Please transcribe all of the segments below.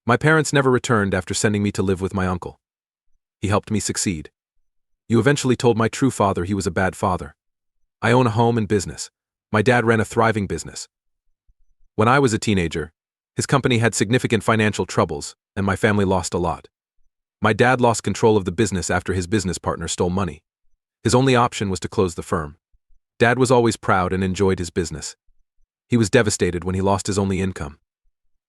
My parents never returned after sending me to live with my uncle. He helped me succeed. You eventually told my true father he was a bad father. I own a home and business. My dad ran a thriving business. When I was a teenager, his company had significant financial troubles, and my family lost a lot. My dad lost control of the business after his business partner stole money. His only option was to close the firm. Dad was always proud and enjoyed his business. He was devastated when he lost his only income.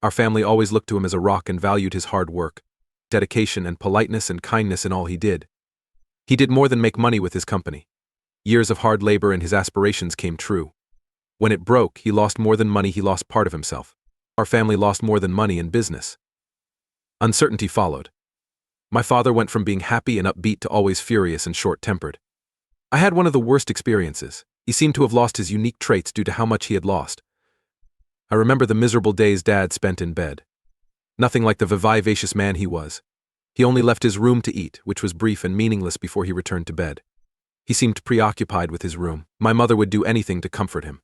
Our family always looked to him as a rock and valued his hard work, dedication, and politeness and kindness in all he did. He did more than make money with his company. Years of hard labor and his aspirations came true. When it broke, he lost more than money, he lost part of himself. Our family lost more than money and business. Uncertainty followed. My father went from being happy and upbeat to always furious and short-tempered. I had one of the worst experiences. He seemed to have lost his unique traits due to how much he had lost. I remember the miserable days Dad spent in bed. Nothing like the vivacious man he was. He only left his room to eat, which was brief and meaningless before he returned to bed. He seemed preoccupied with his room. My mother would do anything to comfort him.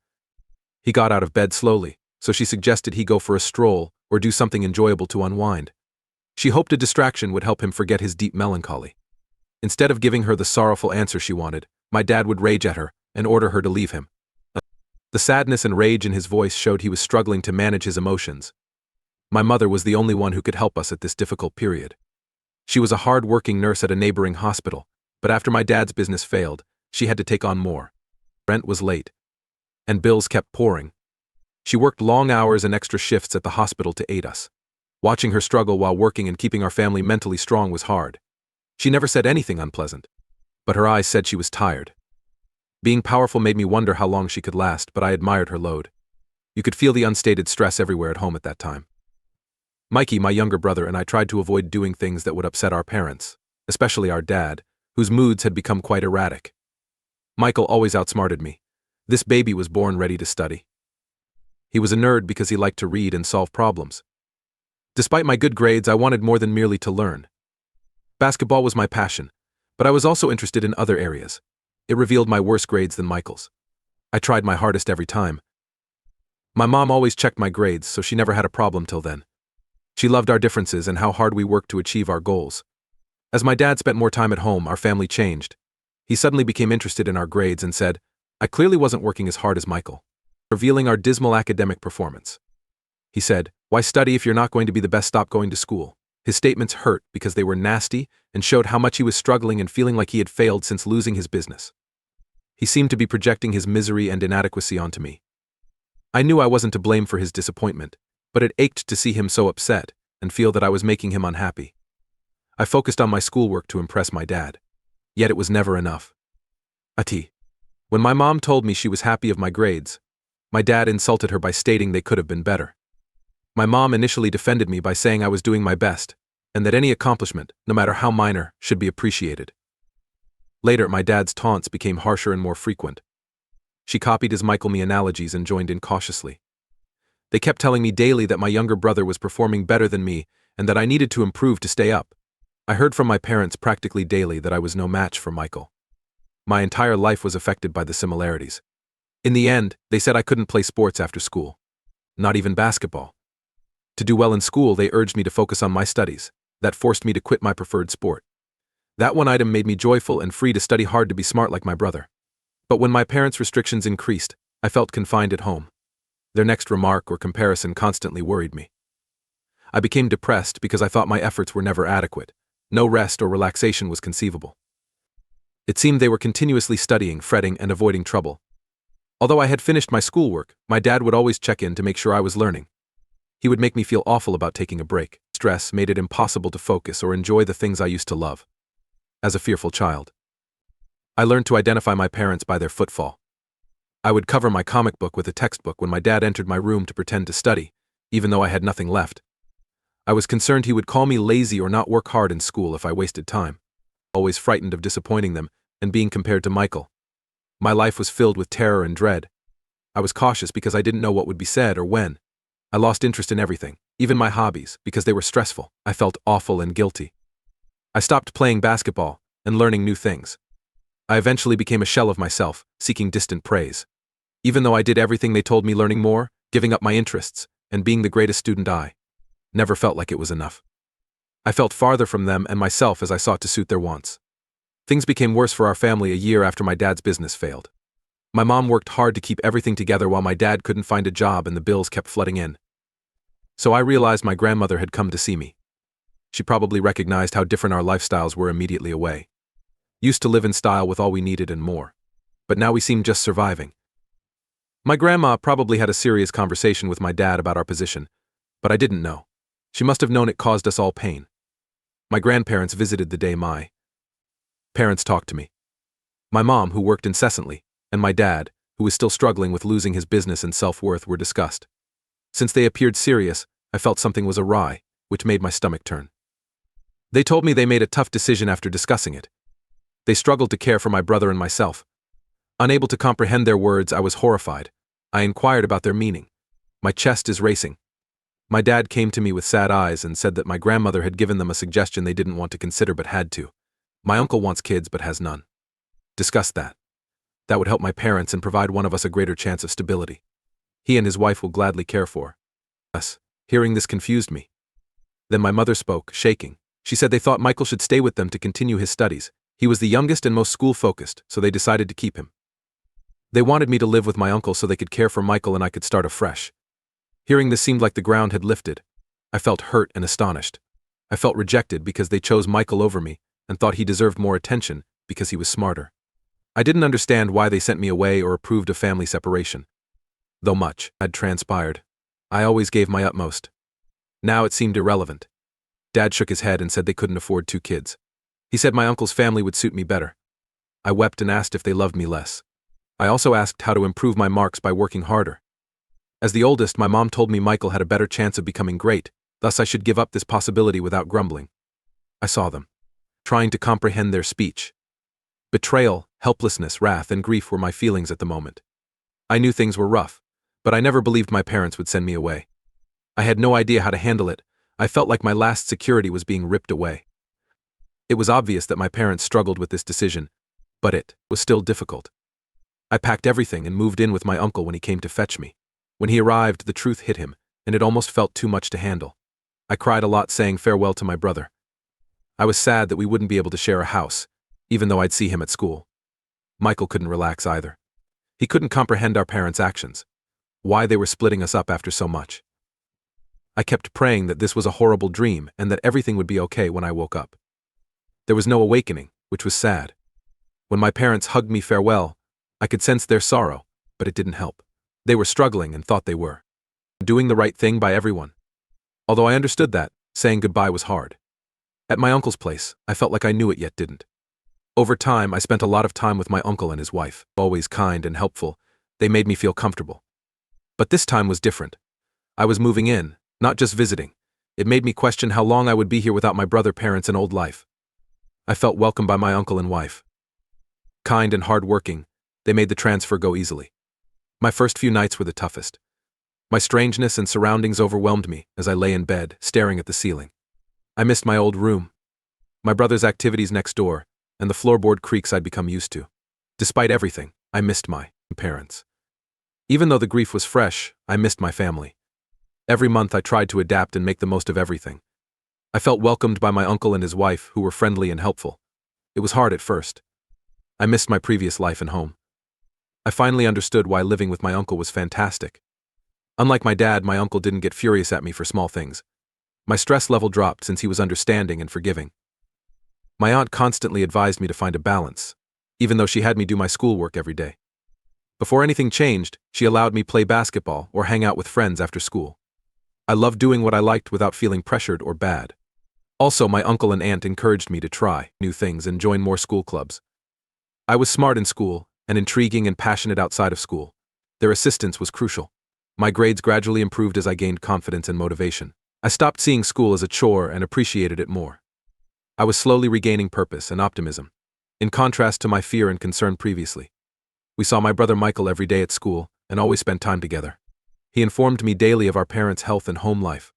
He got out of bed slowly, so she suggested he go for a stroll or do something enjoyable to unwind. She hoped a distraction would help him forget his deep melancholy. Instead of giving her the sorrowful answer she wanted, my dad would rage at her and order her to leave him. The sadness and rage in his voice showed he was struggling to manage his emotions. My mother was the only one who could help us at this difficult period. She was a hard-working nurse at a neighboring hospital, but after my dad's business failed, she had to take on more. Rent was late, and bills kept pouring. She worked long hours and extra shifts at the hospital to aid us. Watching her struggle while working and keeping our family mentally strong was hard. She never said anything unpleasant, but her eyes said she was tired. Being powerful made me wonder how long she could last, but I admired her load. You could feel the unstated stress everywhere at home at that time. Mikey, my younger brother, and I tried to avoid doing things that would upset our parents, especially our dad, whose moods had become quite erratic. Michael always outsmarted me. This baby was born ready to study. He was a nerd because he liked to read and solve problems. Despite my good grades, I wanted more than merely to learn. Basketball was my passion, but I was also interested in other areas. It revealed my worse grades than Michael's. I tried my hardest every time. My mom always checked my grades, so she never had a problem till then. She loved our differences and how hard we worked to achieve our goals. As my dad spent more time at home, our family changed. He suddenly became interested in our grades and said, I clearly wasn't working as hard as Michael, revealing our dismal academic performance. He said, why study if you're not going to be the best? Stop going to school. His statements hurt because they were nasty and showed how much he was struggling and feeling like he had failed since losing his business. He seemed to be projecting his misery and inadequacy onto me. I knew I wasn't to blame for his disappointment, but it ached to see him so upset and feel that I was making him unhappy. I focused on my schoolwork to impress my dad. Yet it was never enough. When my mom told me she was happy of my grades, my dad insulted her by stating they could have been better. My mom initially defended me by saying I was doing my best, and that any accomplishment, no matter how minor, should be appreciated. Later, my dad's taunts became harsher and more frequent. She copied his Michael me analogies and joined in cautiously. They kept telling me daily that my younger brother was performing better than me and that I needed to improve to stay up. I heard from my parents practically daily that I was no match for Michael. My entire life was affected by the similarities. In the end, they said I couldn't play sports after school. Not even basketball. To do well in school, they urged me to focus on my studies. That forced me to quit my preferred sport. That one item made me joyful and free to study hard to be smart like my brother. But when my parents' restrictions increased, I felt confined at home. Their next remark or comparison constantly worried me. I became depressed because I thought my efforts were never adequate. No rest or relaxation was conceivable. It seemed they were continuously studying, fretting, and avoiding trouble. Although I had finished my schoolwork, my dad would always check in to make sure I was learning. He would make me feel awful about taking a break. Stress made it impossible to focus or enjoy the things I used to love. As a fearful child, I learned to identify my parents by their footfall. I would cover my comic book with a textbook when my dad entered my room to pretend to study, even though I had nothing left. I was concerned he would call me lazy or not work hard in school if I wasted time. Always frightened of disappointing them and being compared to Michael. My life was filled with terror and dread. I was cautious because I didn't know what would be said or when. I lost interest in everything, even my hobbies, because they were stressful. I felt awful and guilty. I stopped playing basketball and learning new things. I eventually became a shell of myself, seeking distant praise. Even though I did everything they told me, learning more, giving up my interests, and being the greatest student never felt like it was enough. I felt farther from them and myself as I sought to suit their wants. Things became worse for our family a year after my dad's business failed. My mom worked hard to keep everything together while my dad couldn't find a job and the bills kept flooding in. So I realized my grandmother had come to see me. She probably recognized how different our lifestyles were immediately away. Used to live in style with all we needed and more. But now we seemed just surviving. My grandma probably had a serious conversation with my dad about our position, but I didn't know. She must have known it caused us all pain. My grandparents visited the day my parents talked to me. My mom, who worked incessantly, and my dad, who was still struggling with losing his business and self-worth, were discussed. Since they appeared serious, I felt something was awry, which made my stomach turn. They told me they made a tough decision after discussing it. They struggled to care for my brother and myself. Unable to comprehend their words, I was horrified. I inquired about their meaning. My chest is racing. My dad came to me with sad eyes and said that my grandmother had given them a suggestion they didn't want to consider but had to. My uncle wants kids but has none. Discuss that. That would help my parents and provide one of us a greater chance of stability. He and his wife will gladly care for us. Hearing this confused me. Then my mother spoke, shaking. She said they thought Michael should stay with them to continue his studies. He was the youngest and most school-focused, so they decided to keep him. They wanted me to live with my uncle so they could care for Michael and I could start afresh. Hearing this seemed like the ground had lifted. I felt hurt and astonished. I felt rejected because they chose Michael over me and thought he deserved more attention because he was smarter. I didn't understand why they sent me away or approved of family separation. Though much had transpired, I always gave my utmost. Now it seemed irrelevant. Dad shook his head and said they couldn't afford 2 kids. He said my uncle's family would suit me better. I wept and asked if they loved me less. I also asked how to improve my marks by working harder. As the oldest, my mom told me Michael had a better chance of becoming great, thus I should give up this possibility without grumbling. I saw them, trying to comprehend their speech. Betrayal, helplessness, wrath, and grief were my feelings at the moment. I knew things were rough, but I never believed my parents would send me away. I had no idea how to handle it. I felt like my last security was being ripped away. It was obvious that my parents struggled with this decision, but it was still difficult. I packed everything and moved in with my uncle when he came to fetch me. When he arrived, the truth hit him, and it almost felt too much to handle. I cried a lot saying farewell to my brother. I was sad that we wouldn't be able to share a house, even though I'd see him at school. Michael couldn't relax either. He couldn't comprehend our parents' actions, why they were splitting us up after so much. I kept praying that this was a horrible dream and that everything would be okay when I woke up. There was no awakening, which was sad. When my parents hugged me farewell, I could sense their sorrow, but it didn't help. They were struggling and thought they were doing the right thing by everyone. Although I understood that, saying goodbye was hard. At my uncle's place, I felt like I knew it yet didn't. Over time, I spent a lot of time with my uncle and his wife, always kind and helpful. They made me feel comfortable. But this time was different. I was moving in, not just visiting. It made me question how long I would be here without my brother, parents, and old life. I felt welcomed by my uncle and wife. Kind and hard-working, they made the transfer go easily. My first few nights were the toughest. My strangeness and surroundings overwhelmed me as I lay in bed, staring at the ceiling. I missed my old room, my brother's activities next door, and the floorboard creaks I'd become used to. Despite everything, I missed my parents. Even though the grief was fresh, I missed my family. Every month I tried to adapt and make the most of everything. I felt welcomed by my uncle and his wife, who were friendly and helpful. It was hard at first. I missed my previous life and home. I finally understood why living with my uncle was fantastic. Unlike my dad, my uncle didn't get furious at me for small things. My stress level dropped since he was understanding and forgiving. My aunt constantly advised me to find a balance, even though she had me do my schoolwork every day. Before anything changed, she allowed me play basketball or hang out with friends after school. I loved doing what I liked without feeling pressured or bad. Also, my uncle and aunt encouraged me to try new things and join more school clubs. I was smart in school and intriguing and passionate outside of school. Their assistance was crucial. My grades gradually improved as I gained confidence and motivation. I stopped seeing school as a chore and appreciated it more. I was slowly regaining purpose and optimism, in contrast to my fear and concern previously. We saw my brother Michael every day at school and always spent time together. He informed me daily of our parents' health and home life.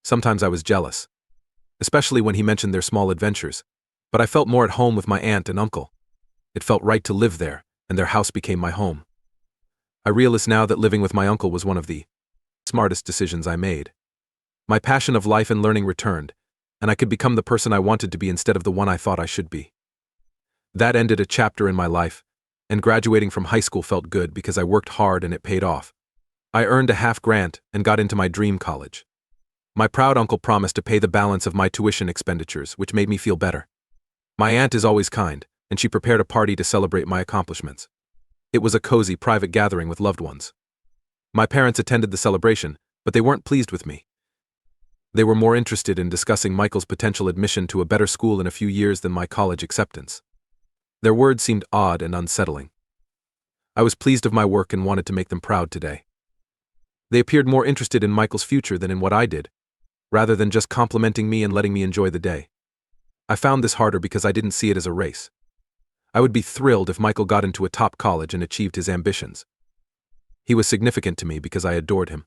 Sometimes I was jealous, especially when he mentioned their small adventures, but I felt more at home with my aunt and uncle. It felt right to live there, and their house became my home. I realize now that living with my uncle was one of the smartest decisions I made. My passion of life and learning returned, and I could become the person I wanted to be instead of the one I thought I should be. That ended a chapter in my life, and graduating from high school felt good because I worked hard and it paid off. I earned a half grant and got into my dream college. My proud uncle promised to pay the balance of my tuition expenditures, which made me feel better. My aunt is always kind, and she prepared a party to celebrate my accomplishments. It was a cozy, private gathering with loved ones. My parents attended the celebration, but they weren't pleased with me. They were more interested in discussing Michael's potential admission to a better school in a few years than my college acceptance. Their words seemed odd and unsettling. I was pleased of my work and wanted to make them proud today. They appeared more interested in Michael's future than in what I did, rather than just complimenting me and letting me enjoy the day. I found this harder because I didn't see it as a race. I would be thrilled if Michael got into a top college and achieved his ambitions. He was significant to me because I adored him.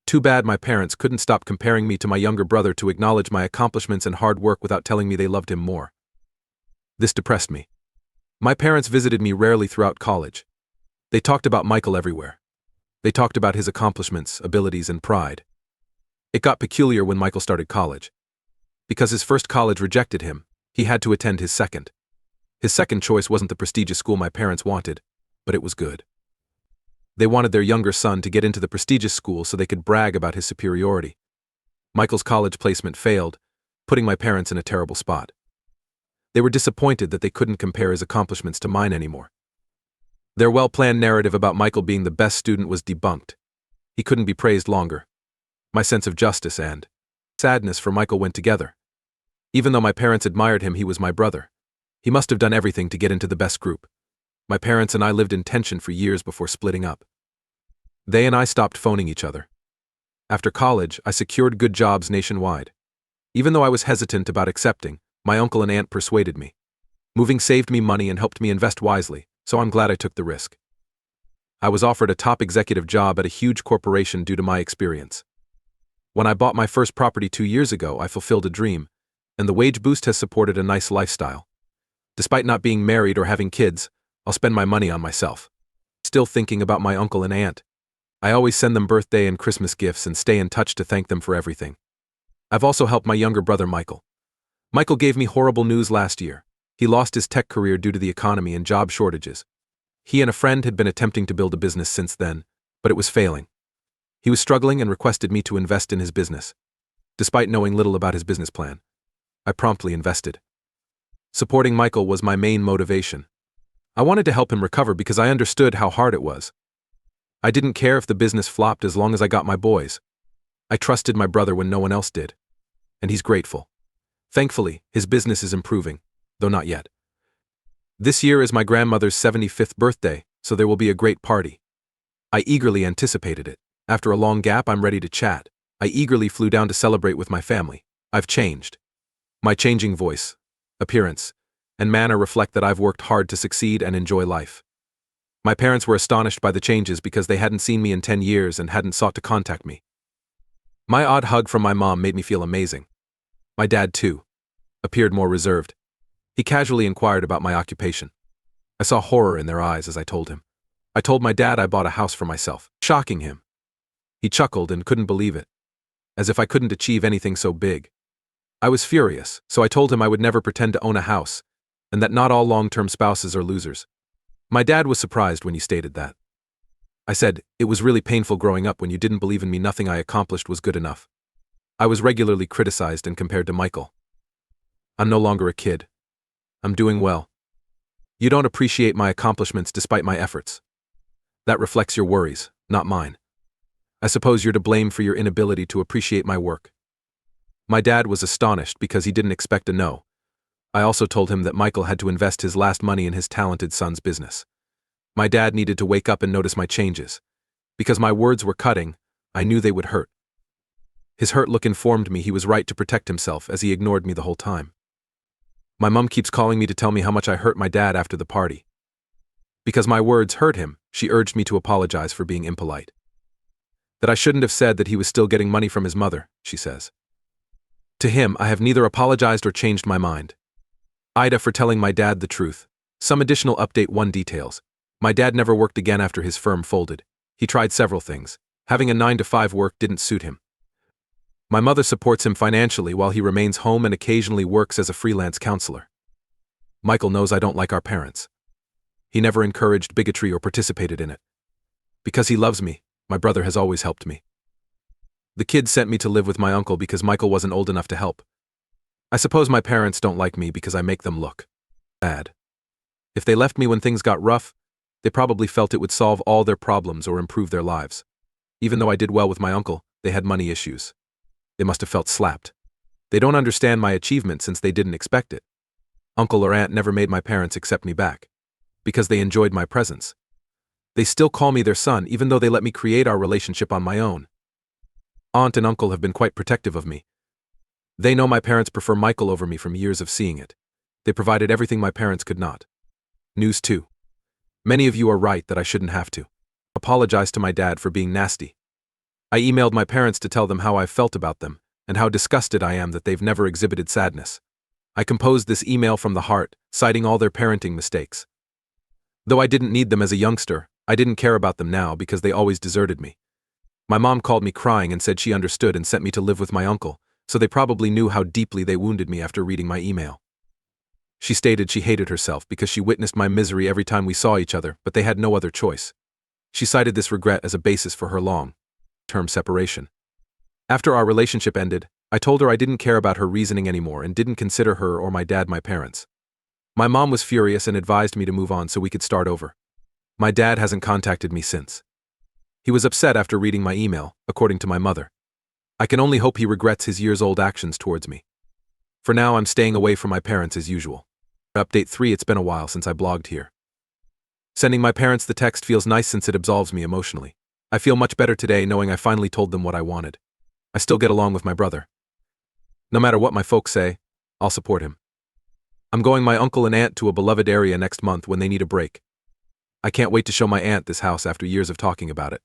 Too bad my parents couldn't stop comparing me to my younger brother to acknowledge my accomplishments and hard work without telling me they loved him more. This depressed me. My parents visited me rarely throughout college. They talked about Michael everywhere. They talked about his accomplishments, abilities, and pride. It got peculiar when Michael started college. Because his first college rejected him, he had to attend his second. His second choice wasn't the prestigious school my parents wanted, but it was good. They wanted their younger son to get into the prestigious school so they could brag about his superiority. Michael's college placement failed, putting my parents in a terrible spot. They were disappointed that they couldn't compare his accomplishments to mine anymore. Their well-planned narrative about Michael being the best student was debunked. He couldn't be praised longer. My sense of justice and sadness for Michael went together. Even though my parents admired him, he was my brother. He must have done everything to get into the best group. My parents and I lived in tension for years before splitting up. They and I stopped phoning each other. After college, I secured good jobs nationwide. Even though I was hesitant about accepting, my uncle and aunt persuaded me. Moving saved me money and helped me invest wisely, so I'm glad I took the risk. I was offered a top executive job at a huge corporation due to my experience. When I bought my first property 2 years ago, I fulfilled a dream, and the wage boost has supported a nice lifestyle. Despite not being married or having kids, I'll spend my money on myself. Still thinking about my uncle and aunt. I always send them birthday and Christmas gifts and stay in touch to thank them for everything. I've also helped my younger brother Michael. Michael gave me horrible news last year. He lost his tech career due to the economy and job shortages. He and a friend had been attempting to build a business since then, but it was failing. He was struggling and requested me to invest in his business. Despite knowing little about his business plan, I promptly invested. Supporting Michael was my main motivation. I wanted to help him recover because I understood how hard it was. I didn't care if the business flopped as long as I got my boys. I trusted my brother when no one else did. And he's grateful. Thankfully, his business is improving, though not yet. This year is my grandmother's 75th birthday, so there will be a great party. I eagerly anticipated it. After a long gap, I'm ready to chat. I eagerly flew down to celebrate with my family. I've changed. My changing voice, appearance, and manner reflect that I've worked hard to succeed and enjoy life. My parents were astonished by the changes because they hadn't seen me in 10 years and hadn't sought to contact me. My odd hug from my mom made me feel amazing. My dad, too, appeared more reserved. He casually inquired about my occupation. I saw horror in their eyes as I told him. I told my dad I bought a house for myself, shocking him. He chuckled and couldn't believe it, as if I couldn't achieve anything so big. I was furious, so I told him I would never pretend to own a house, and that not all long-term spouses are losers. My dad was surprised when you stated that. I said, it was really painful growing up when you didn't believe in me. Nothing I accomplished was good enough. I was regularly criticized and compared to Michael. I'm no longer a kid. I'm doing well. You don't appreciate my accomplishments despite my efforts. That reflects your worries, not mine. I suppose you're to blame for your inability to appreciate my work. My dad was astonished because he didn't expect a no. I also told him that Michael had to invest his last money in his talented son's business. My dad needed to wake up and notice my changes. Because my words were cutting, I knew they would hurt. His hurt look informed me he was right to protect himself as he ignored me the whole time. My mom keeps calling me to tell me how much I hurt my dad after the party. Because my words hurt him, she urged me to apologize for being impolite. That I shouldn't have said that he was still getting money from his mother, she says. To him, I have neither apologized or changed my mind. AITA for telling my dad the truth. Some additional update. 1 details. My dad never worked again after his firm folded. He tried several things. Having a 9-to-5 work didn't suit him. My mother supports him financially while he remains home and occasionally works as a freelance counselor. Michael knows I don't like our parents. He never encouraged bigotry or participated in it. Because he loves me, my brother has always helped me. The kids sent me to live with my uncle because Michael wasn't old enough to help. I suppose my parents don't like me because I make them look bad. If they left me when things got rough, they probably felt it would solve all their problems or improve their lives. Even though I did well with my uncle, they had money issues. They must have felt slapped. They don't understand my achievement since they didn't expect it. Uncle or aunt never made my parents accept me back. Because they enjoyed my presence. They still call me their son even though they let me create our relationship on my own. Aunt and uncle have been quite protective of me. They know my parents prefer Michael over me from years of seeing it. They provided everything my parents could not. News 2. Many of you are right that I shouldn't have to. Apologize to my dad for being nasty. I emailed my parents to tell them how I felt about them, and how disgusted I am that they've never exhibited sadness. I composed this email from the heart, citing all their parenting mistakes. Though I didn't need them as a youngster, I didn't care about them now because they always deserted me. My mom called me crying and said she understood and sent me to live with my uncle, so they probably knew how deeply they wounded me after reading my email. She stated she hated herself because she witnessed my misery every time we saw each other, but they had no other choice. She cited this regret as a basis for her long-term separation. After our relationship ended, I told her I didn't care about her reasoning anymore and didn't consider her or my dad my parents. My mom was furious and advised me to move on so we could start over. My dad hasn't contacted me since. He was upset after reading my email, according to my mother. I can only hope he regrets his years-old actions towards me. For now, I'm staying away from my parents as usual. Update 3. It's been a while since I blogged here. Sending my parents the text feels nice since it absolves me emotionally. I feel much better today knowing I finally told them what I wanted. I still get along with my brother. No matter what my folks say, I'll support him. I'm going my uncle and aunt to a beloved area next month when they need a break. I can't wait to show my aunt this house after years of talking about it.